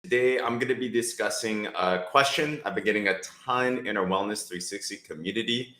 Today, I'm going to be discussing a question I've been getting a ton in our Wellness 360 community,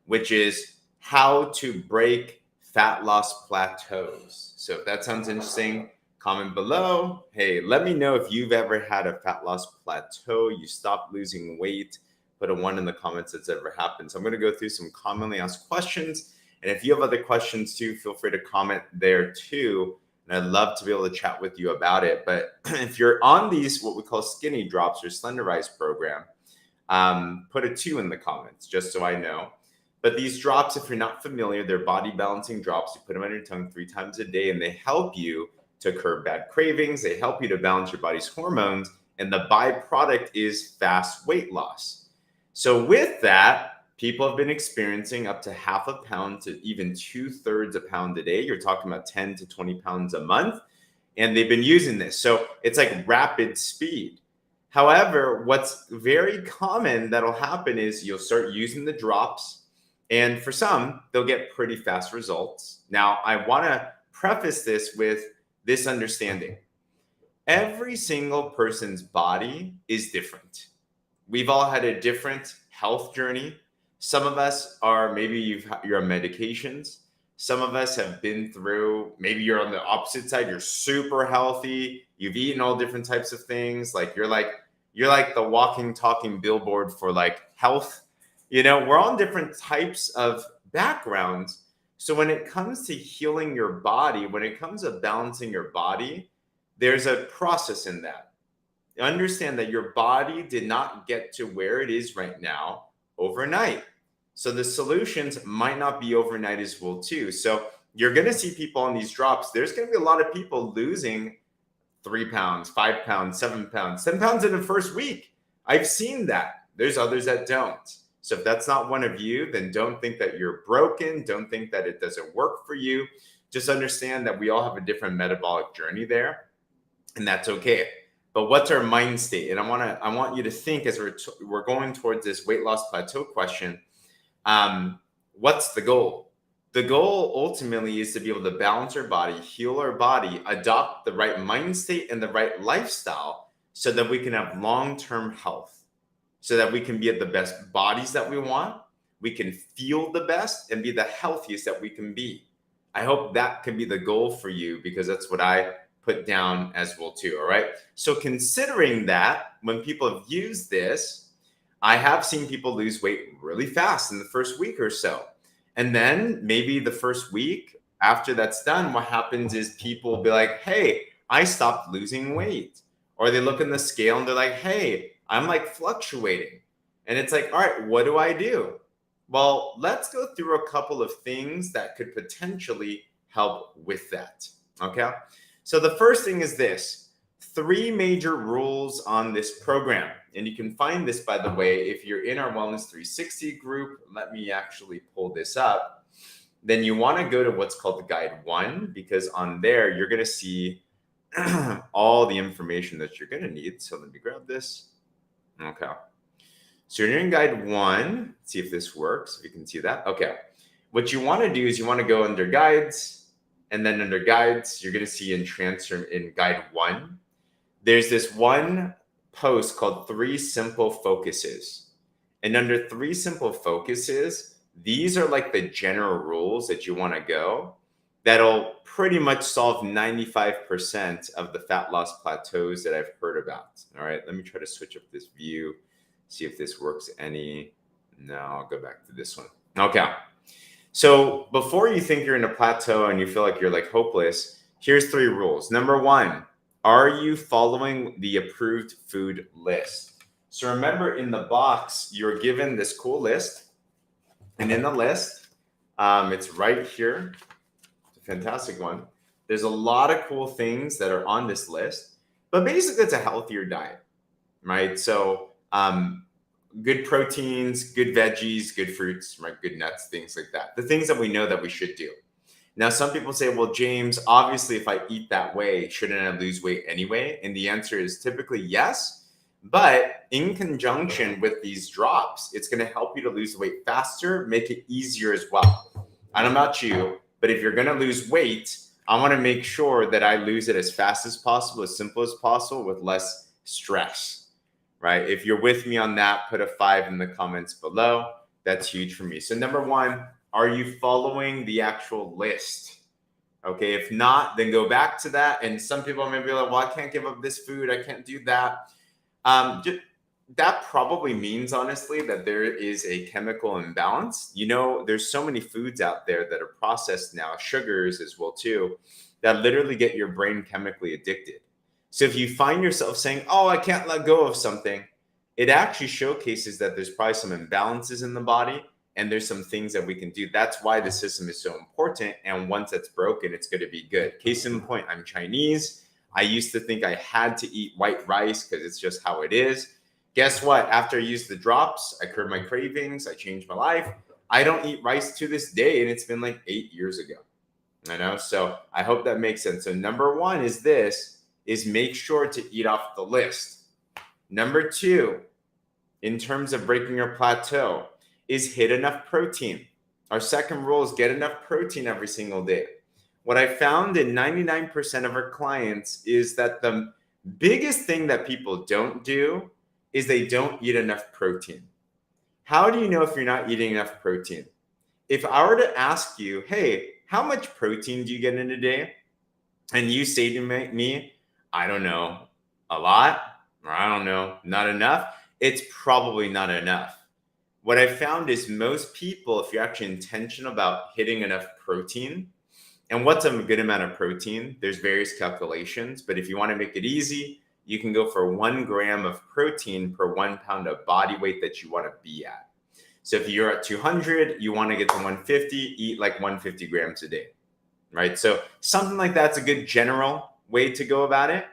which is how to break fat loss plateaus. So if that sounds interesting, comment below. Hey, let me know if you've ever had a fat loss plateau, you stopped losing weight. Put a one in the comments that's ever happened. So I'm going to go through some commonly asked questions. And if you have other questions too, feel free to comment there too. And I'd love to be able to chat with you about it. But if you're on these, what we call skinny drops or Slenderize program, put a 2 in the comments, just so I know. But these drops, if you're not familiar, they're body balancing drops. You put them on your tongue 3 times a day, and they help you to curb bad cravings. They help you to balance your body's hormones. And the byproduct is fast weight loss. So with that, people have been experiencing up to half a pound to even 2/3 a pound a day. You're talking about 10 to 20 pounds a month. And they've been using this. So it's like rapid speed. However, what's very common that'll happen is you'll start using the drops. And for some, they'll get pretty fast results. Now, I want to preface this with this understanding. Every single person's body is different. We've all had a different health journey. Some of us are maybe you're on medications. Some of us have been through, maybe you're on the opposite side. You're super healthy. You've eaten all different types of things. You're like the walking, talking billboard for like health. You know, we're on different types of backgrounds. So when it comes to healing your body, when it comes to balancing your body, there's a process in that. Understand that your body did not get to where it is right now overnight. So the solutions might not be overnight as well too. So you're going to see people on these drops. There's going to be a lot of people losing 3 pounds, 5 pounds, 7 pounds, 10 pounds in the first week. I've seen that. There's others that don't. So if that's not one of you, then don't think that you're broken. Don't think that it doesn't work for you. Just understand that we all have a different metabolic journey there, and that's okay. But what's our mind state? And I want you to think as we're going towards this weight loss plateau question. What's the goal? The goal ultimately is to be able to balance our body, heal our body, adopt the right mind state and the right lifestyle so that we can have long-term health, so that we can be at the best bodies that we want. We can feel the best and be the healthiest that we can be. I hope that can be the goal for you, because that's what I put down as well too. All right. So considering that, when people have used this, I have seen people lose weight really fast in the first week or so. And then maybe the first week after that's done, what happens is people will be like, hey, I stopped losing weight. Or they look in the scale and they're like, hey, I'm like fluctuating. And it's like, all right, what do I do? Well, let's go through a couple of things that could potentially help with that. Okay. So the first thing is this: 3 major rules on this program. And you can find this, by the way, if you're in our Wellness 360 group. Let me actually pull this up. Then you want to go to what's called the Guide 1, because on there, you're going to see all the information that you're going to need. So let me grab this. Okay. So you're in Guide 1. See if this works. If you can see that. Okay. What you want to do is you want to go under Guides. And then under Guides, you're going to see in Transform in Guide 1, there's this one post called 3 Simple Focuses. And under 3 Simple Focuses, these are like the general rules that you want to go that'll pretty much solve 95% of the fat loss plateaus that I've heard about. All right, let me try to switch up this view, see if this works any. No, I'll go back to this one. Okay. So before you think you're in a plateau and you feel like you're like hopeless, here's 3 rules. Number 1, are you following the approved food list? So remember, in the box, you're given this cool list. And in the list, it's right here. It's a fantastic one. There's a lot of cool things that are on this list. But basically, it's a healthier diet, right? So good proteins, good veggies, good fruits, right? Good nuts, things like that. The things that we know that we should do. Now, some people say, well, James, obviously, if I eat that way, shouldn't I lose weight anyway? And the answer is typically yes. But in conjunction with these drops, it's going to help you to lose weight faster, make it easier as well. I don't know about you, but if you're going to lose weight, I want to make sure that I lose it as fast as possible, as simple as possible, with less stress, right? If you're with me on that, put a 5 in the comments below. That's huge for me. So number 1, are you following the actual list? Okay, if not, then go back to that. And some people may be like, well, I can't give up this food. I can't do that. That probably means, honestly, that there is a chemical imbalance. You know, there's so many foods out there that are processed now, sugars as well too, that literally get your brain chemically addicted. So if you find yourself saying, oh, I can't let go of something, it actually showcases that there's probably some imbalances in the body and there's some things that we can do. That's why the system is so important. And once it's broken, it's going to be good. Case in point, I'm Chinese. I used to think I had to eat white rice because it's just how it is. Guess what? After I used the drops, I curbed my cravings. I changed my life. I don't eat rice to this day, and it's been like 8 years ago. I know. So I hope that makes sense. So number 1 is make sure to eat off the list. Number 2, in terms of breaking your plateau, is hit enough protein. Our second rule is get enough protein every single day. What I found in 99% of our clients is that the biggest thing that people don't do is they don't eat enough protein. How do you know if you're not eating enough protein? If I were to ask you, hey, how much protein do you get in a day? And you say to me, I don't know, a lot, or I don't know, not enough. It's probably not enough. What I found is most people, if you're actually intentional about hitting enough protein, and what's a good amount of protein? There's various calculations, but if you want to make it easy, you can go for 1 gram of protein per 1 pound of body weight that you want to be at. So if you're at 200, you want to get to 150, eat like 150 grams a day, right? So something like that's a good general way to go about it.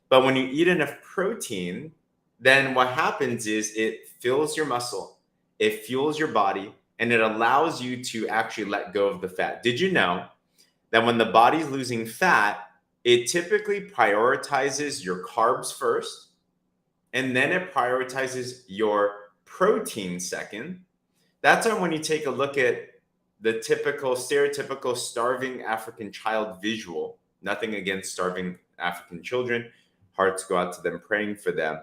But when you eat enough protein, then what happens is it fills your muscle, it fuels your body, and it allows you to actually let go of the fat. Did you know that when the body's losing fat, it typically prioritizes your carbs first, and then it prioritizes your protein second? That's why when you take a look at the typical, stereotypical starving African child visual, nothing against starving African children, hearts go out to them, praying for them.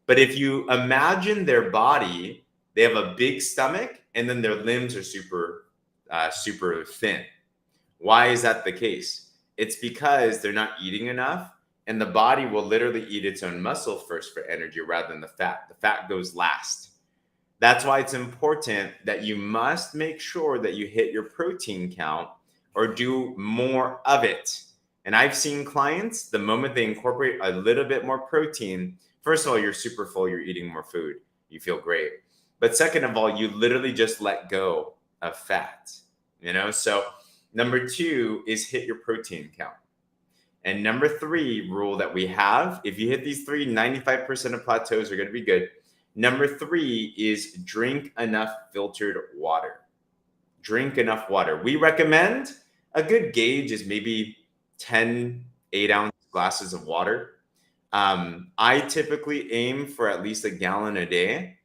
But if you imagine their body, they have a big stomach, and then their limbs are super thin. Why is that the case? It's because they're not eating enough, and the body will literally eat its own muscle first for energy rather than the fat. The fat goes last. That's why it's important that you must make sure that you hit your protein count or do more of it. And I've seen clients, the moment they incorporate a little bit more protein, first of all, you're super full, you're eating more food, you feel great. But second of all, you literally just let go of fat, So number 2 is hit your protein count. And number 3 rule that we have, if you hit these 3, 95% of plateaus are going to be good. Number 3 is drink enough filtered water. Drink enough water. We recommend a good gauge is maybe 10 8-ounce glasses of water. I typically aim for at least a gallon a day.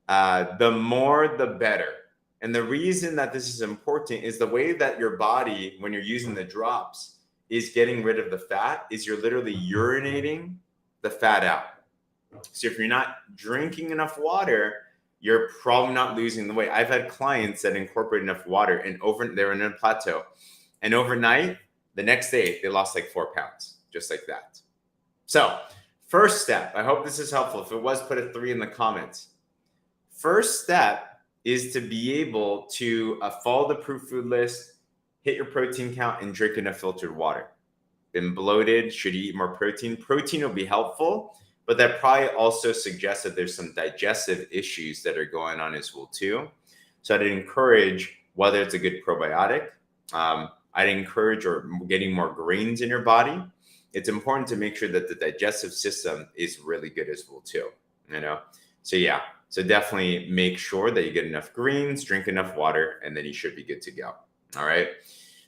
The more, the better. And the reason that this is important is the way that your body, when you're using the drops, is getting rid of the fat is you're literally urinating the fat out. So if you're not drinking enough water, you're probably not losing the weight. I've had clients that incorporate enough water and they're in a plateau. And overnight, the next day, they lost like 4 pounds, just like that. So first step, I hope this is helpful. If it was, put a 3 in the comments. First step is to be able to follow the proof food list, hit your protein count, and drink enough filtered water. Been bloated, should you eat more protein? Protein will be helpful, but that probably also suggests that there's some digestive issues that are going on as well too. So I'd encourage, whether it's a good probiotic, I'd encourage or getting more greens in your body. It's important to make sure that the digestive system is really good as well too, So yeah, so definitely make sure that you get enough greens, drink enough water, and then you should be good to go. All right.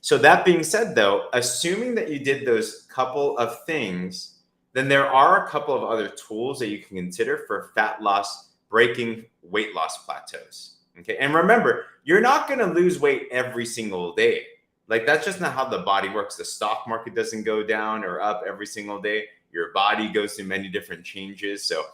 So that being said, though, assuming that you did those couple of things, then there are a couple of other tools that you can consider for fat loss, breaking weight loss plateaus. Okay. And remember, you're not going to lose weight every single day. Like, that's just not how the body works. The stock market doesn't go down or up every single day. Your body goes through many different changes. So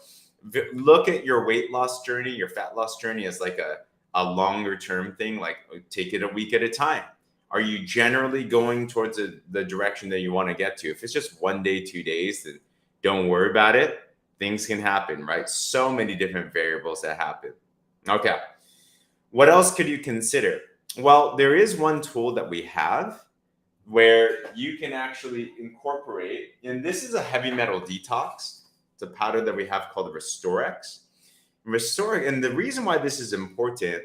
look at your weight loss journey, your fat loss journey as like a longer term thing, like take it a week at a time. Are you generally going towards the direction that you want to get to? If it's just 1 day, 2 days, then don't worry about it. Things can happen, right? So many different variables that happen. Okay. What else could you consider? Well, there is one tool that we have where you can actually incorporate, and this is a heavy metal detox. It's a powder that we have called Restorex. And the reason why this is important,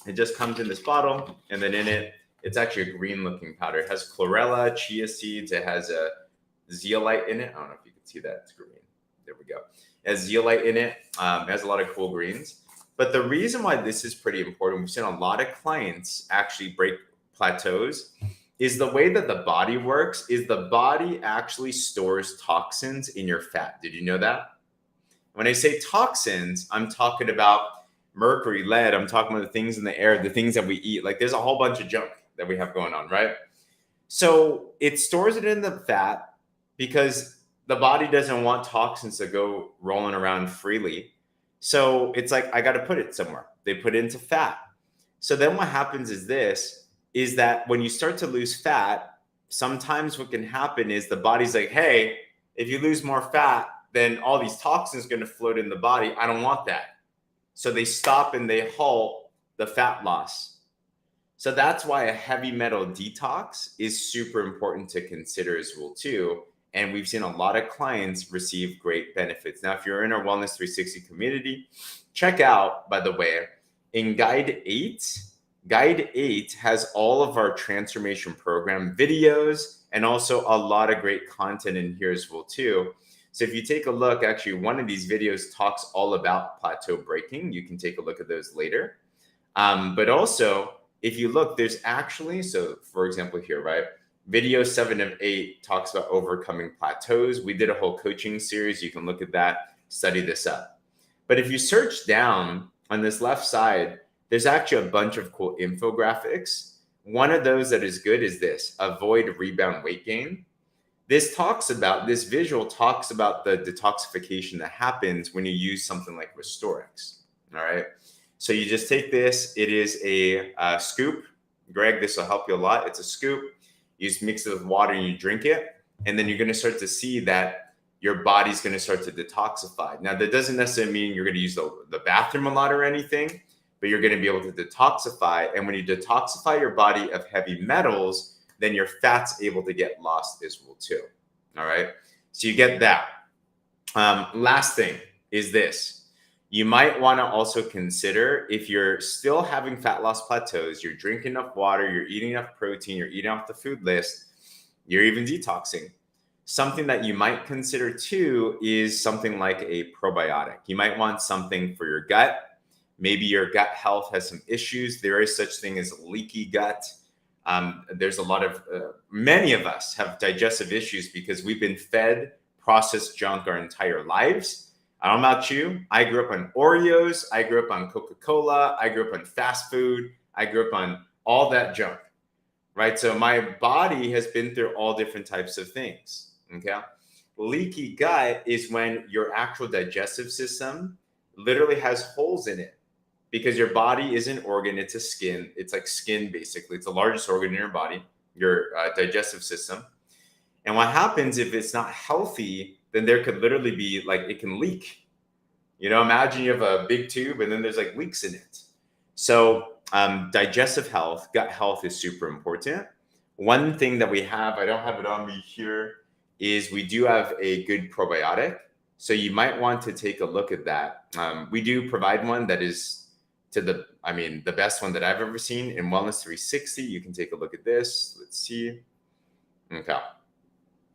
it just comes in this bottle, and then in it, it's actually a green looking powder. It has chlorella, chia seeds. It has a zeolite in it. I don't know if you can see that. It's green. There we go. It has zeolite in it. It has a lot of cool greens. But the reason why this is pretty important, we've seen a lot of clients actually break plateaus, is the way that the body works is the body actually stores toxins in your fat. Did you know that? When I say toxins, I'm talking about mercury, lead. I'm talking about the things in the air, the things that we eat. Like there's a whole bunch of junk that we have going on, right? So it stores it in the fat because the body doesn't want toxins to go rolling around freely. So it's like, I got to put it somewhere. They put it into fat. So then what happens is that when you start to lose fat, sometimes what can happen is the body's like, hey, if you lose more fat, then all these toxins are going to float in the body. I don't want that. So they stop and they halt the fat loss. So that's why a heavy metal detox is super important to consider as well too. And we've seen a lot of clients receive great benefits. Now, if you're in our Wellness 360 community, check out, by the way, in Guide 8 has all of our transformation program videos and also a lot of great content in here as well too. So if you take a look, actually one of these videos talks all about plateau breaking. You can take a look at those later. But also if you look, there's actually, so for example here, right? Video 7 of 8 talks about overcoming plateaus. We did a whole coaching series. You can look at that, study this up. But if you search down on this left side, there's actually a bunch of cool infographics. One of those that is good is this: avoid rebound weight gain. This visual talks about the detoxification that happens when you use something like Restorex. All right. So you just take this. It is a scoop. Greg, this will help you a lot. It's a scoop. You just mix it with water and you drink it. And then you're going to start to see that your body's going to start to detoxify. Now, that doesn't necessarily mean you're going to use the bathroom a lot or anything, but you're going to be able to detoxify. And when you detoxify your body of heavy metals, then your fat's able to get lost as well too. All right. So you get that. Last thing is this. You might want to also consider, if you're still having fat loss plateaus, you're drinking enough water, you're eating enough protein, you're eating off the food list, you're even detoxing. Something that you might consider too is something like a probiotic. You might want something for your gut. Maybe your gut health has some issues. There is such thing as leaky gut. There's a lot of, many of us have digestive issues because we've been fed processed junk our entire lives. I don't know about you. I grew up on Oreos. I grew up on Coca-Cola. I grew up on fast food. I grew up on all that junk, right? So my body has been through all different types of things, okay? Leaky gut is when your actual digestive system literally has holes in it because your body is an organ. It's a skin. It's like skin, basically. It's the largest organ in your body, your digestive system. And what happens if it's not healthy, then there could literally be like, it can leak. You know, imagine you have a big tube and then there's like leaks in it. So digestive health, gut health is super important. One thing that we have, I don't have it on me here, is we do have a good probiotic. So you might want to take a look at that. We do provide one that is the best one that I've ever seen in Wellness 360. You can take a look at this. Let's see. Okay.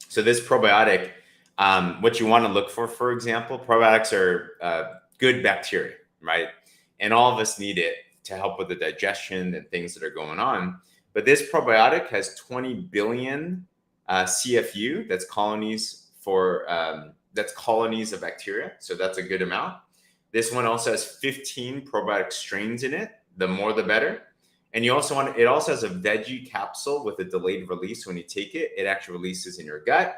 So this probiotic, what you want to look for example, probiotics are good bacteria, right? And all of us need it to help with the digestion and things that are going on. But this probiotic has 20 billion CFU, that's colonies of bacteria. So that's a good amount. This one also has 15 probiotic strains in it. The more, the better. And you also it also has a veggie capsule with a delayed release. When you take it, it actually releases in your gut.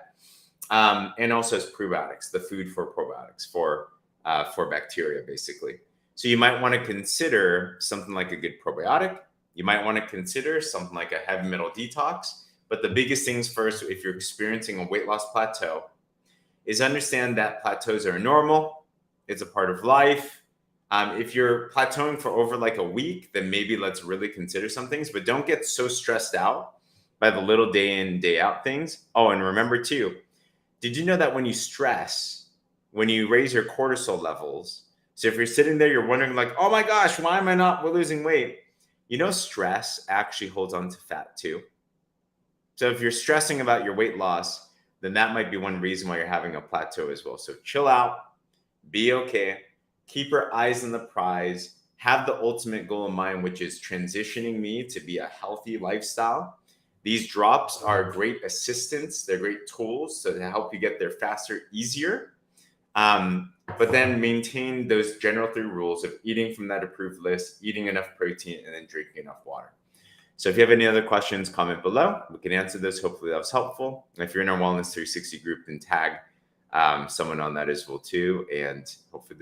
and also as prebiotics, the food for probiotics for bacteria, basically. So you might want to consider something like a good probiotic. You might want to consider something like a heavy metal detox. But the biggest things first, if you're experiencing a weight loss plateau, is understand that plateaus are normal. It's a part of life. If you're plateauing for over like a week, then maybe let's really consider some things, but don't get so stressed out by the little day in, day out things. Oh, and remember too, did you know that when you stress, when you raise your cortisol levels, so if you're sitting there, you're wondering like, oh my gosh, why am I not losing weight? You know, stress actually holds on to fat too. So if you're stressing about your weight loss, then that might be one reason why you're having a plateau as well. So chill out, be okay, keep your eyes on the prize, have the ultimate goal in mind, which is transitioning me to be a healthy lifestyle. These drops are great assistants. They're great tools to help you get there faster, easier. But then maintain those general 3 rules of eating from that approved list, eating enough protein, and then drinking enough water. So if you have any other questions, comment below. We can answer those. Hopefully that was helpful. And if you're in our Wellness 360 group, then tag someone on that as well too. And hopefully